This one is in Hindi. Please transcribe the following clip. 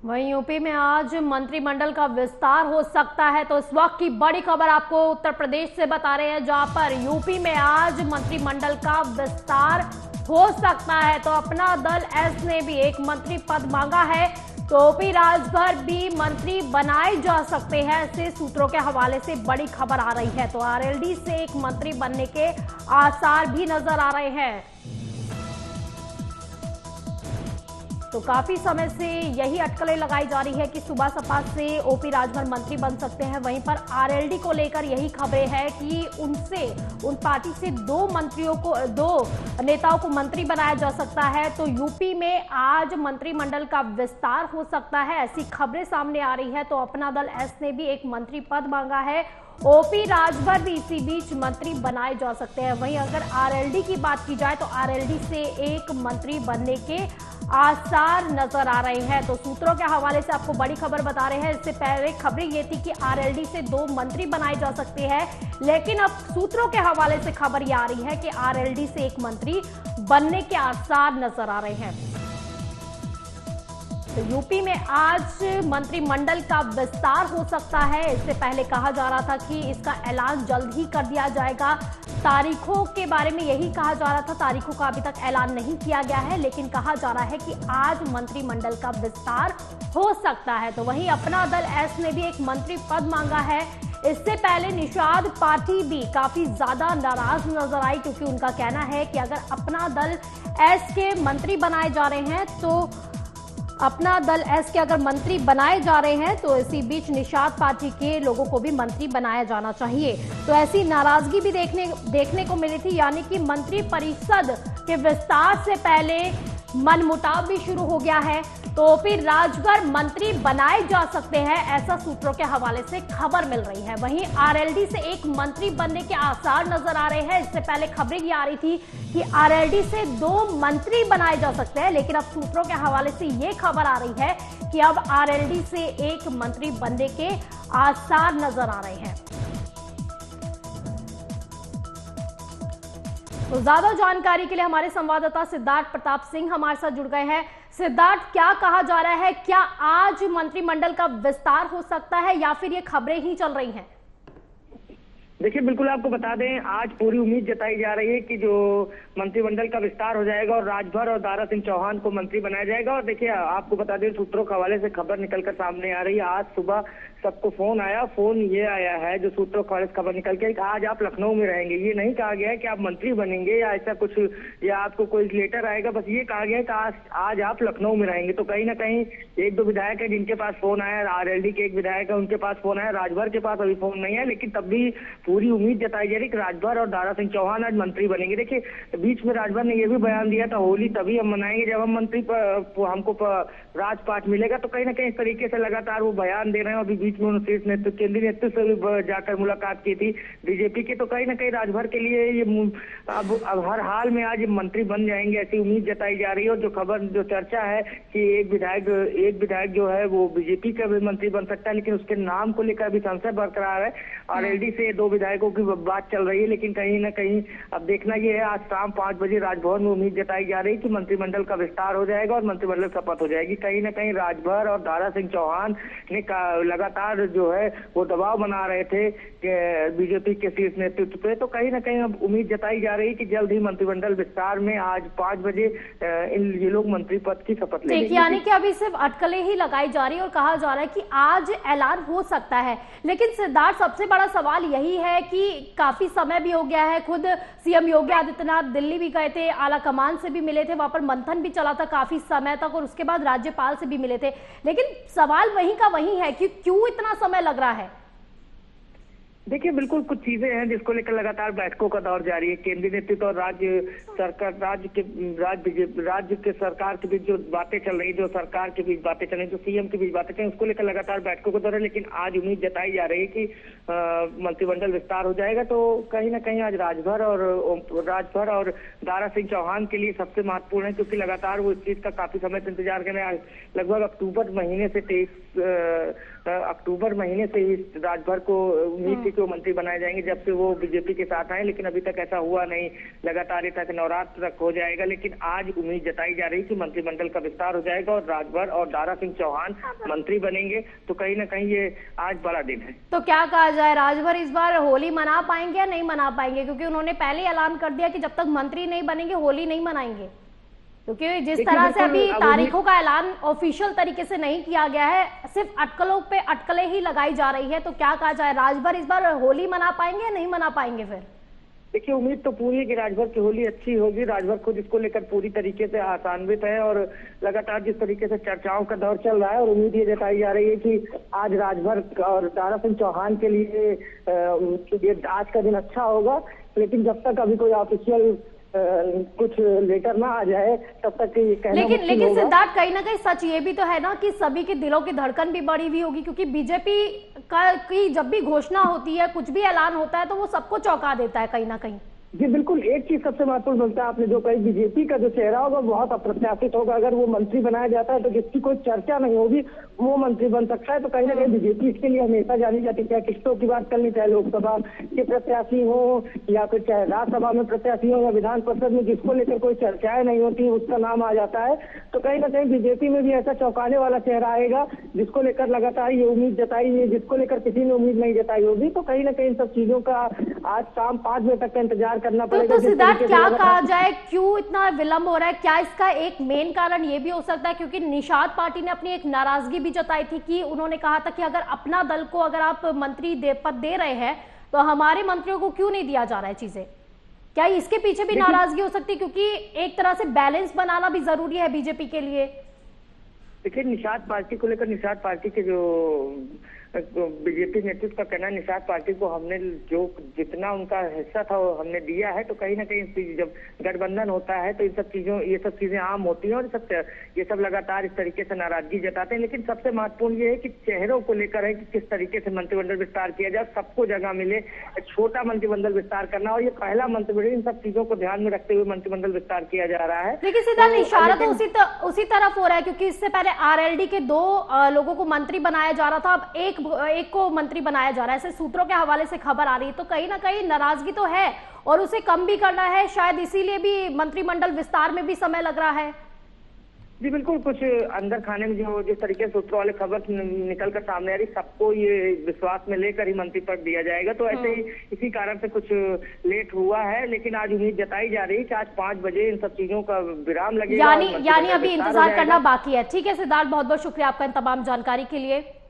वहीं यूपी में आज मंत्रिमंडल का विस्तार हो सकता है। तो इस वक्त की बड़ी खबर आपको उत्तर प्रदेश से बता रहे हैं, जहां पर यूपी में आज मंत्रिमंडल का विस्तार हो सकता है। तो अपना दल एस ने भी एक मंत्री पद मांगा है। तो ओपी राजभर भी मंत्री बनाए जा सकते हैं, ऐसे सूत्रों के हवाले से बड़ी खबर आ रही है। तो आरएलडी से एक मंत्री बनने के आसार भी नजर आ रहे हैं। तो काफी समय से यही अटकलें लगाई जा रही है कि सूबा सपा से ओपी राजभर मंत्री बन सकते हैं। वहीं पर आरएलडी को लेकर यही खबरें हैं कि उन पार्टी से दो नेताओं को मंत्री बनाया जा सकता है। तो यूपी में आज मंत्रिमंडल का विस्तार हो सकता है, ऐसी खबरें सामने आ रही है। तो अपना दल एस ने भी एक मंत्री पद मांगा है। ओपी राजभर भी इसी बीच मंत्री बनाए जा सकते हैं। वहीं अगर आरएलडी की बात की जाए तो आरएलडी से एक मंत्री बनने के आसार नजर आ रहे हैं। तो सूत्रों के हवाले से आपको बड़ी खबर बता रहे हैं। इससे पहले खबरें ये थी कि आरएलडी से 2 मंत्री बनाए जा सकते हैं, लेकिन अब सूत्रों के हवाले से खबर ये आ रही है कि आरएलडी से एक मंत्री बनने के आसार नजर आ रहे हैं। तो यूपी में आज मंत्रिमंडल का विस्तार हो सकता है। इससे पहले कहा जा रहा था कि इसका ऐलान जल्द ही कर दिया जाएगा। तारीखों के बारे में यही कहा जा रहा था, तारीखों का अभी तक ऐलान नहीं किया गया है, लेकिन कहा जा रहा है कि आज मंत्रिमंडल का विस्तार हो सकता है। तो वहीं अपना दल एस ने भी एक मंत्री पद मांगा है। इससे पहले निषाद पार्टी भी काफी ज्यादा नाराज नजर आई, क्योंकि उनका कहना है कि अगर अपना दल एस के मंत्री बनाए जा रहे हैं तो इसी बीच निषाद पार्टी के लोगों को भी मंत्री बनाया जाना चाहिए। तो ऐसी नाराजगी भी देखने को मिली थी, यानी कि मंत्री परिषद के विस्तार से पहले मनमुटाव भी शुरू हो गया है। तो ओपी राजभर मंत्री बनाए जा सकते हैं, ऐसा सूत्रों के हवाले से खबर मिल रही है। वहीं आरएलडी से एक मंत्री बनने के आसार नजर आ रहे हैं। इससे पहले खबरें ये आ रही थी कि आरएलडी से 2 मंत्री बनाए जा सकते हैं, लेकिन अब सूत्रों के हवाले से ये खबर आ रही है कि अब आरएलडी से एक मंत्री बनने के आसार नजर आ रहे हैं। तो ज्यादा जानकारी के लिए हमारे संवाददाता सिद्धार्थ प्रताप सिंह हमारे साथ जुड़ गए हैं। सिद्धार्थ, क्या कहा जा रहा है? क्या आज मंत्रिमंडल का विस्तार हो सकता है या फिर ये खबरें ही चल रही हैं? देखिए, बिल्कुल आपको बता दें, आज पूरी उम्मीद जताई जा रही है कि जो मंत्रिमंडल का विस्तार हो जाएगा और राजभर और दारा सिंह चौहान को मंत्री बनाया जाएगा। और देखिए, आपको बता दें, सूत्रों के हवाले से खबर निकलकर सामने आ रही है। आज सुबह सबको फोन ये आया है, जो सूत्रों के हवाले से खबर निकल के, आज आप लखनऊ में रहेंगे। ये नहीं कहा गया है कि आप मंत्री बनेंगे या ऐसा कुछ, या आपको कोई लेटर आएगा, बस ये कहा गया है कि आज आप लखनऊ में रहेंगे। तो कहीं ना कहीं 1-2 विधायक है जिनके पास फोन आया, आरएलडी के एक विधायक है उनके पास फोन आया, राजभर के पास अभी फोन नहीं है, लेकिन तब भी पूरी उम्मीद जताई जा रही कि राजभर और दारा सिंह चौहान आज मंत्री बनेंगे। देखिए, बीच में राजभर ने यह भी बयान दिया था, होली तभी हम मनाएंगे जब हम मंत्री हमको राजपाट मिलेगा। तो कहीं ना कहीं इस तरीके से लगातार वो बयान दे रहे हैं। अभी बीच में उन्होंने शीर्ष नेतृत्व, केंद्रीय नेतृत्व से भी जाकर मुलाकात की थी बीजेपी की। तो कहीं ना कहीं राजभर के लिए ये अब हर हाल में आज मंत्री बन जाएंगे, ऐसी उम्मीद जताई जा रही है। और जो चर्चा है कि एक विधायक जो है वो बीजेपी का भी मंत्री बन सकता है, लेकिन उसके नाम को लेकर भी संशय बरकरार है। आरएलडी से 2 विधायकों की बात चल रही है, लेकिन कहीं ना कहीं अब देखना ये है, आज शाम 5 बजे राजभवन में उम्मीद जताई जा रही है कि मंत्रिमंडल का विस्तार हो जाएगा और मंत्रिमंडल शपथ हो जाएगी। कहीं ना कहीं राजभर और दारा सिंह चौहान ने लगातार जो है वो दबाव बना रहे थे बीजेपी के शीर्ष नेतृत्व पे। तो कहीं ना कहीं अब उम्मीद जताई जा रही है कि जल्द ही मंत्रिमंडल विस्तार में आज 5 बजे ये लोग मंत्री पद की शपथ लेंगे। यानी कि अभी सिर्फ अटकलें ही लगाई जा रही है और कहा जा रहा है कि आज ऐलान हो सकता है। लेकिन सिद्धार्थ, सबसे बड़ा सवाल यही है कि काफी समय भी हो गया है, खुद सीएम योगी आदित्यनाथ दिल्ली भी गए थे, आला कमान से भी मिले थे, वहां पर मंथन भी चला था काफी समय तक, और उसके बाद राज्यपाल से भी मिले थे। लेकिन सवाल वहीं का वहीं है कि क्यों इतना समय लग रहा है? देखिए, बिल्कुल कुछ चीजें हैं जिसको लेकर लगातार बैठकों का दौर जारी है। केंद्रीय नेतृत्व और राज्य के सरकार के बीच जो बातें चल रही, जो सरकार के बीच बातें चल रही, जो सीएम के बीच बातें चल रही, उसको लेकर लगातार बैठकों का दौर है। लेकिन आज उम्मीद जताई जा रही है कि मंत्रिमंडल विस्तार हो जाएगा। तो कहीं ना कहीं आज राजभर और दारा सिंह चौहान के लिए सबसे महत्वपूर्ण है, क्योंकि लगातार वो इस चीज का काफी समय से इंतजार कर रहे हैं। लगभग अक्टूबर महीने से 23 अक्टूबर महीने से ही राजभर को उम्मीद थी कि वो मंत्री बनाए जाएंगे जब से वो बीजेपी के साथ आए, लेकिन अभी तक ऐसा हुआ नहीं। लगातार तक नवरात्र तक हो जाएगा, लेकिन आज उम्मीद जताई जा रही है कि मंत्रिमंडल का विस्तार हो जाएगा और राजभर और दारा सिंह चौहान मंत्री बनेंगे। तो कहीं ना कहीं ये आज बड़ा दिन है। तो क्या कहा जाए, राजभर इस बार होली मना पाएंगे या नहीं मना पाएंगे? क्योंकि उन्होंने पहले ही ऐलान कर दिया कि जब तक मंत्री नहीं बनेंगे होली नहीं मनाएंगे। क्योंकि जिस तरह से अभी तारीखों का ऐलान ऑफिशियल तरीके से नहीं किया गया है, सिर्फ अटकलों पे अटकलें ही लगाई जा रही है, तो क्या कहा जाए, राजभर इस बार होली मना पाएंगे या नहीं मना पाएंगे? फिर देखिए, उम्मीद तो पूरी है कि राजभर की होली अच्छी होगी। राजभर खुद इसको लेकर पूरी तरीके से आशान्वित है और लगातार जिस तरीके से चर्चाओं का दौर चल रहा है, और उम्मीद ये जताई जा रही है कि आज राजभर और दारा सिंह चौहान के लिए ये आज का दिन अच्छा होगा। लेकिन जब तक अभी कोई ऑफिशियल कुछ लेटर ना आ जाए तब तक ये कहना मुश्किल होगा। लेकिन सिद्धार्थ, कहीं ना कहीं सच ये भी तो है ना कि सभी के दिलों की धड़कन भी बढ़ी हुई होगी, क्योंकि बीजेपी की जब भी घोषणा होती है, कुछ भी ऐलान होता है, तो वो सबको चौंका देता है कहीं ना कहीं। जी बिल्कुल, एक चीज सबसे महत्वपूर्ण बोलता है आपने जो कही, बीजेपी का जो चेहरा होगा बहुत अप्रत्याशित होगा। अगर वो मंत्री बनाया जाता है तो जिसकी कोई चर्चा नहीं होगी वो मंत्री बन सकता है। तो कहीं ना कहीं बीजेपी इसके लिए हमेशा जानी जाती है। चाहे किस्तों की बात कर ली, चाहे लोकसभा के प्रत्याशी हो या फिर चाहे राज्यसभा में प्रत्याशी हो या विधान परिषद में जिसको लेकर कोई चर्चाएं नहीं होती उसका नाम आ जाता है। तो कहीं ना कहीं बीजेपी में भी ऐसा चौंकाने वाला चेहरा आएगा जिसको लेकर लगातार ये उम्मीद जताई है, जिसको लेकर किसी ने उम्मीद नहीं जताई होगी। तो कहीं ना कहीं इन सब चीजों का आज शाम 5 बजे तक का इंतजार करना पड़ेगा। तो सिद्धार्थ, क्या कहा जाए, क्यों इतना विलंब हो रहा है? क्या इसका एक मेन कारण ये भी हो सकता है क्योंकि निषाद पार्टी ने अपनी एक नाराजगी भी जताई थी कि उन्होंने कहा था कि अगर अपना दल को अगर आप मंत्री पद दे रहे हैं तो हमारे मंत्रियों को क्यों नहीं दिया जा रहा है चीजें? क्या इसके पीछे भी नाराजगी हो सकती है? क्योंकि एक तरह से बैलेंस बनाना भी जरूरी है बीजेपी के लिए। देखिए, निषाद पार्टी को लेकर निषाद पार्टी के जो बीजेपी नेतृत्व का कहना है, निषाद पार्टी को हमने जो जितना उनका हिस्सा था वो हमने दिया है। तो कहीं ना कहीं जब गठबंधन होता है तो ये सब चीजें आम होती हैं और ये सब लगातार इस तरीके से नाराजगी जताते हैं। लेकिन सबसे महत्वपूर्ण ये है कि चेहरों को लेकर है कि किस तरीके से मंत्रिमंडल विस्तार किया जाए, सबको जगह मिले, छोटा मंत्रिमंडल विस्तार करना, और ये पहला मंत्रिमंडल, इन सब चीजों को ध्यान में रखते हुए मंत्रिमंडल विस्तार किया जा रहा है। लेकिन सीधा इशारा तो उसी तरफ हो रहा है, क्योंकि इससे पहले आरएलडी के 2 लोगों को मंत्री बनाया जा रहा था, अब एक को मंत्री बनाया जा रहा है, ऐसे सूत्रों के हवाले से खबर आ रही है। तो कहीं ना कहीं नाराजगी तो है और उसे कम भी करना है, शायद इसीलिए भी मंत्रिमंडल विस्तार में भी समय लग रहा है। जी बिल्कुल, कुछ अंदर खाने में जो जिस तरीके से सूत्रों वाले खबर निकल कर सामने आ रही, सबको ये विश्वास में लेकर ही मंत्री पद दिया जाएगा। तो ऐसे ही इसी कारण से कुछ लेट हुआ है। लेकिन आज उम्मीद जताई जा रही है कि आज 5 बजे इन सब चीजों का विराम लगेगा। यानी अभी इंतजार करना बाकी है। ठीक है सिद्धार्थ, बहुत बहुत शुक्रिया आपका इन तमाम जानकारी के लिए।